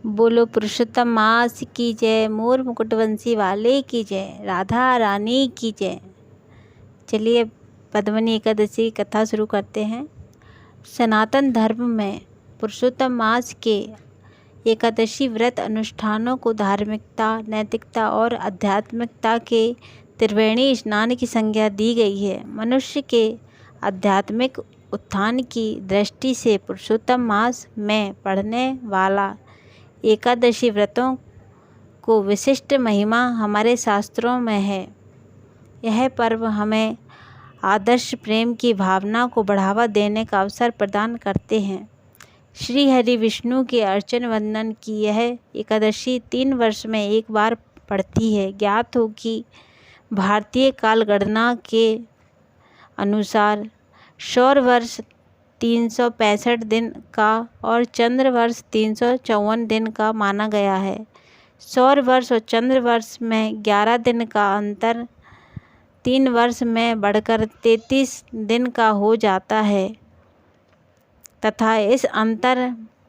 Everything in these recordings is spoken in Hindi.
बोलो पुरुषोत्तम मास की जय, मोर मुकुटवंशी वाले की जय, राधा रानी की जय। चलिए पद्मनी एकादशी कथा शुरू करते हैं। सनातन धर्म में पुरुषोत्तम मास के एकादशी व्रत अनुष्ठानों को धार्मिकता, नैतिकता और आध्यात्मिकता के त्रिवेणी स्नान की संज्ञा दी गई है। मनुष्य के आध्यात्मिक उत्थान की दृष्टि से पुरुषोत्तम मास में पढ़ने वाला एकादशी व्रतों को विशिष्ट महिमा हमारे शास्त्रों में है। यह पर्व हमें आदर्श प्रेम की भावना को बढ़ावा देने का अवसर प्रदान करते हैं। श्री हरि विष्णु के अर्चन वंदन की यह एकादशी 3 वर्ष में एक बार पड़ती है। ज्ञात हो कि भारतीय कालगणना के अनुसार सौर वर्ष 365 दिन का और चंद्र वर्ष 354 दिन का माना गया है। सौर वर्ष और चंद्र वर्ष में 11 दिन का अंतर 3 वर्ष में बढ़कर 33 दिन का हो जाता है तथा इस अंतर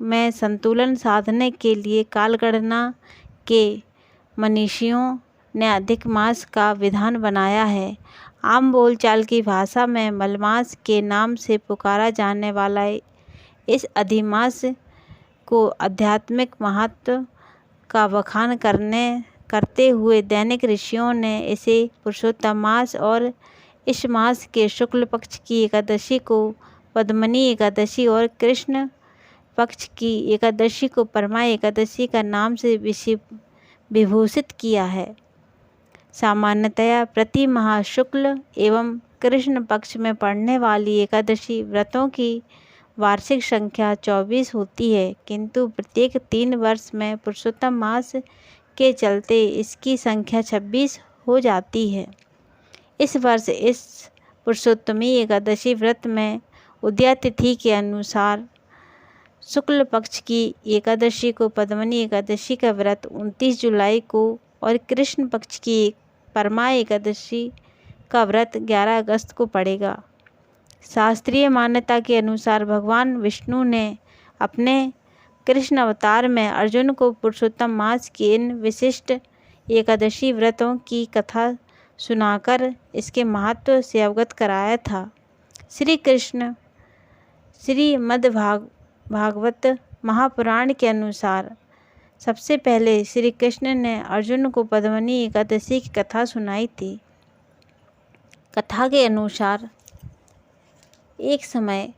में संतुलन साधने के लिए कालगणना के मनीषियों ने अधिक मास का विधान बनाया है। आम बोलचाल की भाषा में मलमास के नाम से पुकारा जाने वाला इस अधिमास को आध्यात्मिक महत्व का बखान करते हुए दैनिक ऋषियों ने इसे पुरुषोत्तम मास और इस मास के शुक्ल पक्ष की एकादशी को पद्मनी एकादशी और कृष्ण पक्ष की एकादशी को परमा एकादशी का नाम से विभूषित किया है। सामान्यतया प्रति माह शुक्ल एवं कृष्ण पक्ष में पड़ने वाली एकादशी व्रतों की वार्षिक संख्या 24 होती है, किंतु प्रत्येक 3 वर्ष में पुरुषोत्तम मास के चलते इसकी संख्या 26 हो जाती है। इस वर्ष इस पुरुषोत्तमी एकादशी व्रत में उदया तिथि के अनुसार शुक्ल पक्ष की एकादशी को पद्मनी एकादशी का व्रत 29 जुलाई को और कृष्ण पक्ष की परमा एकादशी का व्रत 11 अगस्त को पड़ेगा। शास्त्रीय मान्यता के अनुसार भगवान विष्णु ने अपने कृष्ण अवतार में अर्जुन को पुरुषोत्तम मास के इन विशिष्ट एकादशी व्रतों की कथा सुनाकर इसके महत्व से अवगत कराया था। श्री कृष्ण भागवत महापुराण के अनुसार सबसे पहले श्री कृष्ण ने अर्जुन को पद्मनी एकादशी की कथा सुनाई थी। कथा के अनुसार एक समय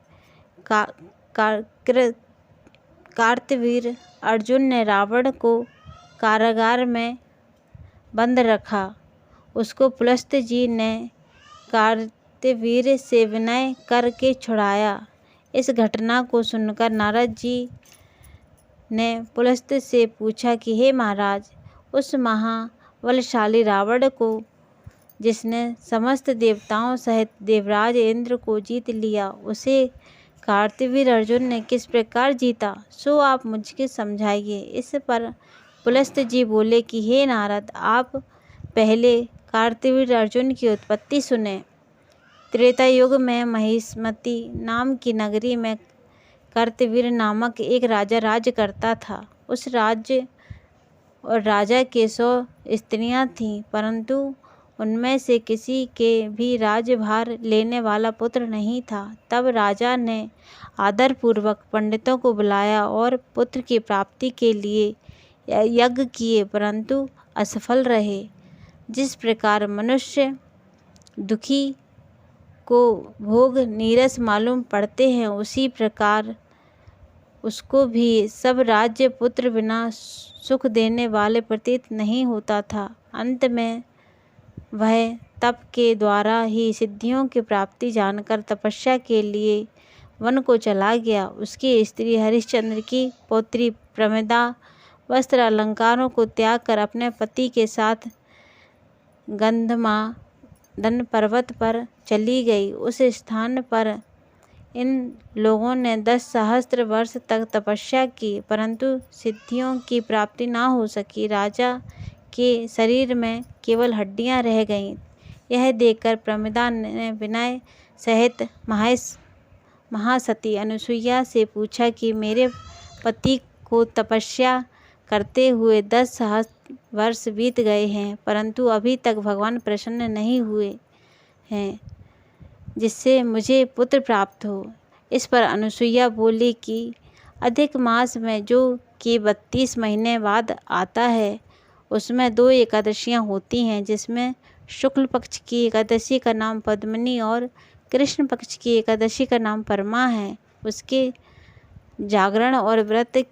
कार्तवीर अर्जुन ने रावण को कारागार में बंद रखा। उसको पुलस्त जी ने कार्तवीर से विनय करके छुड़ाया। इस घटना को सुनकर नारद जी ने पुलस्त से पूछा कि हे महाराज, उस महाबलशाली रावण को जिसने समस्त देवताओं सहित देवराज इंद्र को जीत लिया, उसे कार्तवीर अर्जुन ने किस प्रकार जीता, सो आप मुझे समझाइए। इस पर पुलस्त जी बोले कि हे नारद, आप पहले कार्तवीर अर्जुन की उत्पत्ति सुने। त्रेता युग में महिष्मती नाम की नगरी में कार्तवीर नामक एक राजा राज्य करता था। उस राज्य और राजा के 100 स्त्रियां थीं, परंतु उनमें से किसी के भी राज्यभार लेने वाला पुत्र नहीं था। तब राजा ने आदरपूर्वक पंडितों को बुलाया और पुत्र की प्राप्ति के लिए यज्ञ किए, परंतु असफल रहे। जिस प्रकार मनुष्य दुखी को भोग नीरस मालूम पड़ते हैं, उसी प्रकार उसको भी सब राज्य पुत्र बिना सुख देने वाले प्रतीत नहीं होता था। अंत में वह तप के द्वारा ही सिद्धियों की प्राप्ति जानकर तपस्या के लिए वन को चला गया। उसकी स्त्री हरिश्चंद्र की पौत्री प्रमिदा वस्त्र अलंकारों को त्याग कर अपने पति के साथ गंधमादन पर्वत पर चली गई। उस स्थान पर इन लोगों ने 10 सहस्त्र वर्ष तक तपस्या की, परंतु सिद्धियों की प्राप्ति ना हो सकी। राजा के शरीर में केवल हड्डियां रह गईं। यह देखकर प्रमिदा ने विनय सहित महासती अनुसुईया से पूछा कि मेरे पति को तपस्या करते हुए 10 सहस्त्र वर्ष बीत गए हैं, परंतु अभी तक भगवान प्रसन्न नहीं हुए हैं जिससे मुझे पुत्र प्राप्त हो। इस पर अनुसुईया बोली कि अधिक मास में जो कि 32 महीने बाद आता है, उसमें 2 एकादशियाँ होती हैं, जिसमें शुक्ल पक्ष की एकादशी का नाम पद्मिनी और कृष्ण पक्ष की एकादशी का नाम परमा है। उसके जागरण और व्रत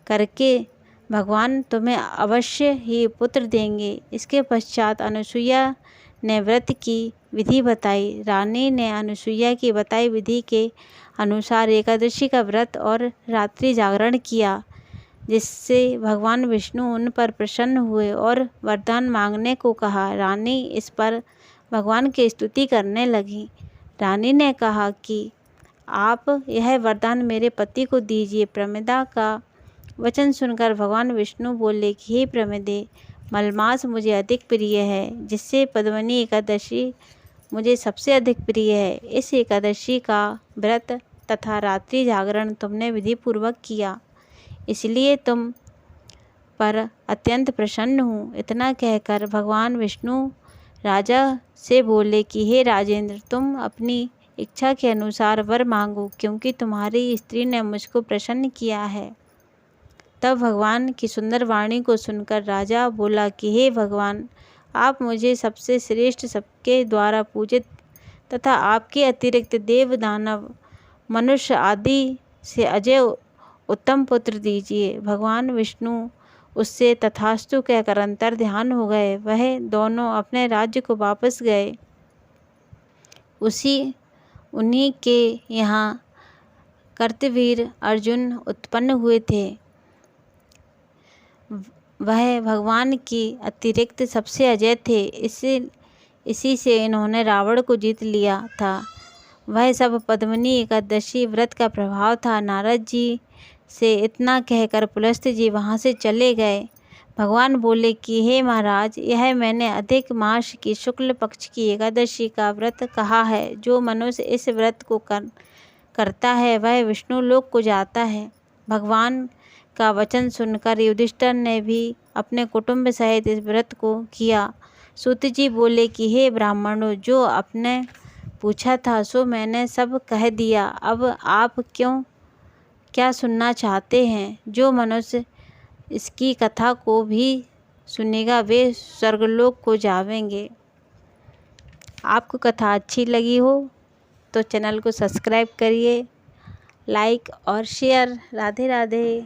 करके भगवान तुम्हें अवश्य ही पुत्र देंगे। इसके पश्चात अनुसुईया ने व्रत की विधि बताई। रानी ने अनुसुईया की बताई विधि के अनुसार एकादशी का व्रत और रात्रि जागरण किया, जिससे भगवान विष्णु उन पर प्रसन्न हुए और वरदान मांगने को कहा। रानी इस पर भगवान की स्तुति करने लगी। रानी ने कहा कि आप यह वरदान मेरे पति को दीजिए। प्रमिदा का वचन सुनकर भगवान विष्णु बोले कि हे प्रमिदे, मलमास मुझे अधिक प्रिय है, जिससे पद्मिनी एकादशी मुझे सबसे अधिक प्रिय है। इस एकादशी का व्रत तथा रात्रि जागरण तुमने विधि पूर्वक किया, इसलिए तुम पर अत्यंत प्रसन्न हूँ। इतना कहकर भगवान विष्णु राजा से बोले कि हे राजेंद्र, तुम अपनी इच्छा के अनुसार वर मांगो, क्योंकि तुम्हारी स्त्री ने मुझको प्रसन्न किया है। तब भगवान की सुंदर वाणी को सुनकर राजा बोला कि हे भगवान, आप मुझे सबसे श्रेष्ठ, सबके द्वारा पूजित तथा आपके अतिरिक्त देव, दानव, मनुष्य आदि से अजय उत्तम पुत्र दीजिए। भगवान विष्णु उससे तथास्तु कहकर अंतर ध्यान हो गए। वह दोनों अपने राज्य को वापस गए। उन्हीं के यहाँ कर्तवीर अर्जुन उत्पन्न हुए थे। वह भगवान की अतिरिक्त सबसे अजय थे। इसी से इन्होंने रावण को जीत लिया था। वह सब पद्मिनी एकादशी व्रत का प्रभाव था। नारद जी से इतना कहकर पुलस्त जी वहाँ से चले गए। भगवान बोले कि हे महाराज, यह मैंने अधिक मास की शुक्ल पक्ष की एकादशी का व्रत कहा है। जो मनुष्य इस व्रत को करता है, वह विष्णु लोक को जाता है। भगवान का वचन सुनकर युधिष्ठिर ने भी अपने कुटुंब सहित इस व्रत को किया। सूत जी बोले कि हे ब्राह्मणों, जो आपने पूछा था सो मैंने सब कह दिया। अब आप क्या सुनना चाहते हैं? जो मनुष्य इसकी कथा को भी सुनेगा वे स्वर्गलोक को जावेंगे। आपको कथा अच्छी लगी हो तो चैनल को सब्सक्राइब करिए, लाइक और शेयर। राधे राधे।